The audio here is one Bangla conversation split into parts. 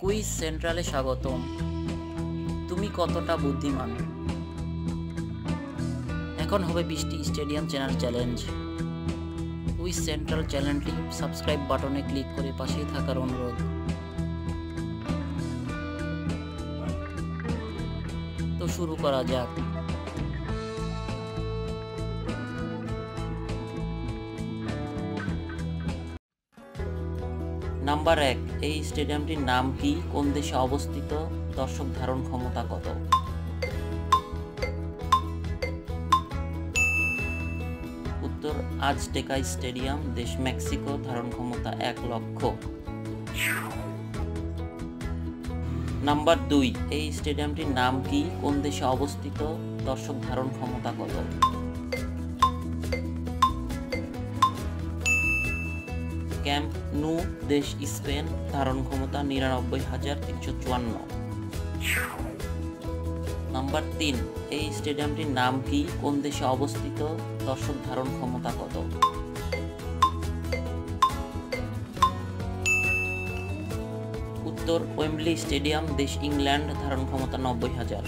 কুইজ সেন্ট্রালে স্বাগতম। তুমি কতটা বুদ্ধিমান? এখন হবে 20টি স্টেডিয়াম চেনার চ্যালেঞ্জ। কুইজ সেন্ট্রাল চ্যানেলটি সাবস্ক্রাইব বাটনে ক্লিক করে পাশেই থাকার অনুরোধ। তো শুরু করা যাক। নাম্বার 1, এই স্টেডিয়ামটির নাম কি? কোন দেশে অবস্থিত? দর্শক ধারণ ক্ষমতা কত? উত্তর আজটেকা স্টেডিয়াম, দেশ মেক্সিকো, ধারণ ক্ষমতা 1 লক্ষ। নাম্বার 2, এই স্টেডিয়ামটির নাম কি? কোন দেশে অবস্থিত? দর্শক ধারণ ক্ষমতা কত? ক্যাম্প নু, দেশ স্পেন, ধারণ ক্ষমতা 99,354। নাম্বার 3, এই স্টেডিয়ামটির নাম কি? কোন দেশে অবস্থিত? দর্শক ধারণ ক্ষমতা কত? উত্তর ওয়েম্বলি স্টেডিয়াম, দেশ ইংল্যান্ড, ধারণ ক্ষমতা 90,000।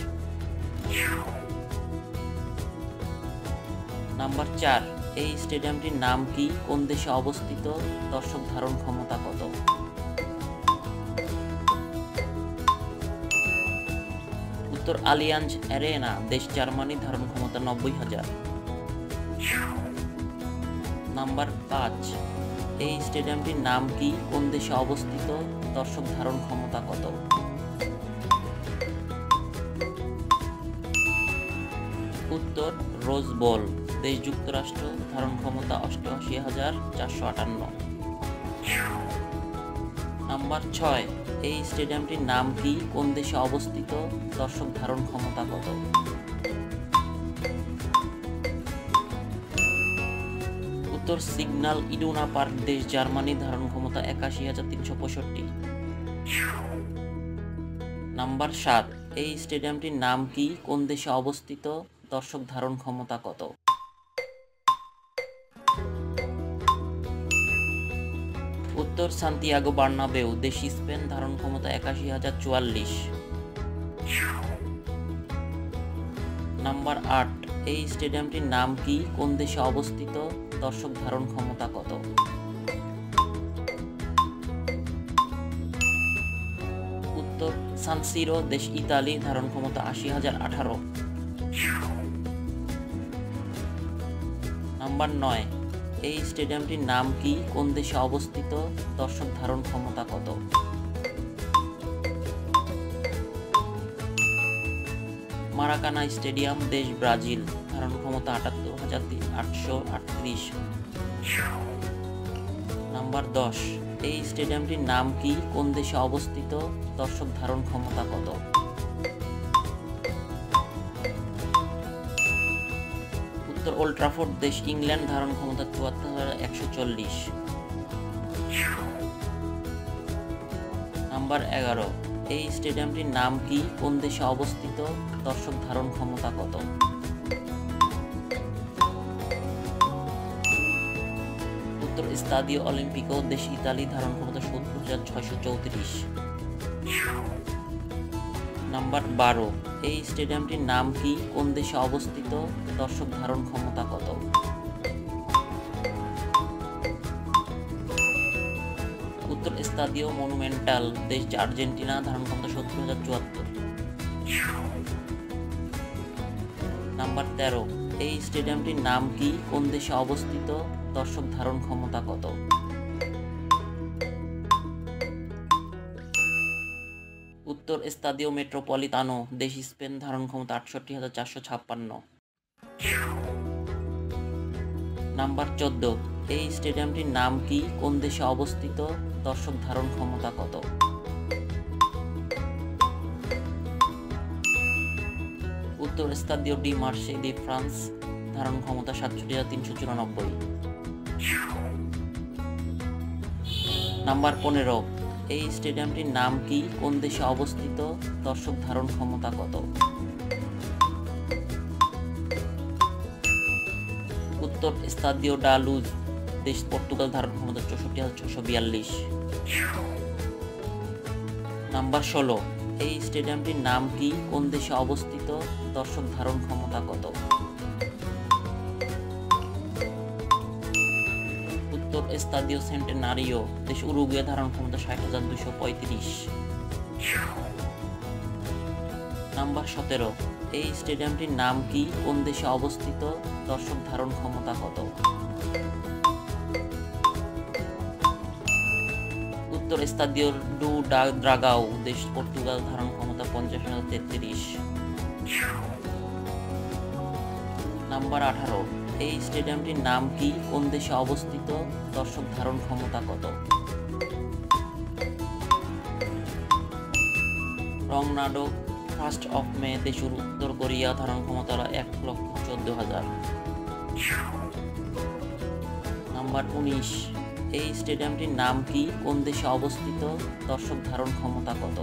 নাম্বার 4, এই স্টেডিয়ামটির নাম কি? কোন দেশে অবস্থিত? দর্শক ধারণ ক্ষমতা কত? উত্তর আলিয়াঞ্জ অ্যারেনা, দেশ জার্মানি, ধারণ ক্ষমতা 90,000। নাম্বার 5, এই স্টেডিয়ামটির নাম কি? কোন দেশে অবস্থিত? দর্শক ধারণ ক্ষমতা কত? উত্তর রোজ বোল, দেশ যুক্তরাষ্ট্র, ধারণ ক্ষমতা 88,458। নাম্বার 6, এই স্টেডিয়ামটির নাম কি? কোন দেশে অবস্থিত? দর্শক ধারণ ক্ষমতা কত? উত্তর সিগন্যাল ইডুনা পার্ক, দেশ জার্মানি, ধারণ ক্ষমতা 81,365। নাম্বার 7, এই স্টেডিয়ামটির নাম কি? কোন দেশে অবস্থিত? দর্শক ধারণ ক্ষমতা কত? উত্তর সান্তিয়াগো বার্নাবেউ, দেশ স্পেন, ধারণ ক্ষমতা 81,044। নাম্বার 8, এই স্টেডিয়ামটির নাম কি? কোন দেশে অবস্থিত? দর্শক ধারণ ক্ষমতা কত? উত্তর সান সিরো, দেশ ইতালি, ধারণ ক্ষমতা 80,018। নাম্বার 9, এই স্টেডিয়ামটির নাম কি? কোন দেশে অবস্থিত? দর্শক ধারণ ক্ষমতা কত? মারাকানা স্টেডিয়াম, দেশ ব্রাজিল, ধারণ ক্ষমতা 78,838। নাম্বার 10, এই স্টেডিয়ামটির নাম কি? কোন দেশে অবস্থিত? দর্শক ধারণ ক্ষমতা কত? উত্তর ওল্ড ট্রাফোর্ড, দেশ ইংল্যান্ড, ধারণ ক্ষমতা 74,140। নাম্বার 11, এই স্টেডিয়ামটির নাম কি? কোন দেশে অবস্থিত? দর্শক ধারণ ক্ষমতা কত? উত্তর স্তাদিও অলিম্পিকো, দেশ ইতালি, ধারণ ক্ষমতা 70,634। নাম্বার 12, এই স্টেডিয়ামটির নাম কি? কোন দেশে অবস্থিত? দর্শক ধারণ ক্ষমতা কত? উত্তর স্তাদিও মনুমেন্টাল, দেশ আর্জেন্টিনা, ধারণ ক্ষমতা 70,074। নাম্বার 13, এই স্টেডিয়ামটির নাম কি? কোন দেশে অবস্থিত? দর্শক ধারণ ক্ষমতা কত? উত্তর স্তাদিও মেট্রোপলিতানো, দেশ স্পেন, ধারণ ক্ষমতা 68,456। নাম্বার 14, এই স্টেডিয়ামটির নাম কি? কোন দেশে অবস্থিত? দর্শক ধারণ ক্ষমতা কত? উত্তর স্তাদিও ডি মার্সে দি ফ্রান্স, ধারণ ক্ষমতা 67,394। নাম্বার 15, এই স্টেডিয়ামটির নাম কি? কোন দেশে অবস্থিত? দর্শক ধারণ ক্ষমতা কত? উত্তর স্তাদিও ডা লুজ, দেশ পর্তুগাল, ধারণ ক্ষমতা 64,642। নাম্বার 16, এই স্টেডিয়ামটির নাম কি, কোন দেশে অবস্থিত, দর্শক ধারণ ক্ষমতা কত? উত্তর এস্তাদিও সেন্টেনারিও, দেশ উরুগুয়ে, ধারণ ক্ষমতা 60,235। নাম্বার 17, এই স্টেডিয়ামটির নাম কি, কোন দেশে অবস্থিত, দর্শক ধারণ ক্ষমতা কত? উত্তর এস্তাদিও ডু ড্রাগাও, দেশ পর্তুগাল, ধারণ ক্ষমতা 50,033। নাম্বার 18, এই স্টেডিয়ামটির নাম কি, কোন দেশে অবস্থিত, দর্শক ধারণ ক্ষমতা কত? রংনাডো, 1 মে, দেশ উত্তর কোরিয়া, ধারণ ক্ষমতা 1,14,000। নাম্বার 19, এই স্টেডিয়ামটির নাম কি, কোন দেশে অবস্থিত, দর্শক ধারণ ক্ষমতা কত?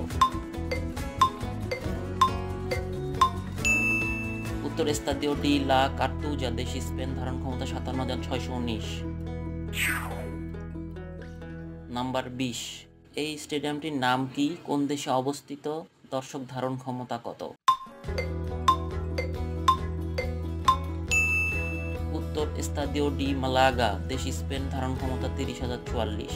উত্তর এস্তাদিও ডি লা কার্তুজা, দেশ স্পেন, ধারণ ক্ষমতা 57,619। নাম্বার 20, এই স্টেডিয়ামটির নাম কি, কোন দেশে অবস্থিত, দর্শক ধারণ ক্ষমতা কত? উত্তর এস্তাদিও ডি মালাগা, দেশ স্পেন, ধারণ ক্ষমতা 30,044।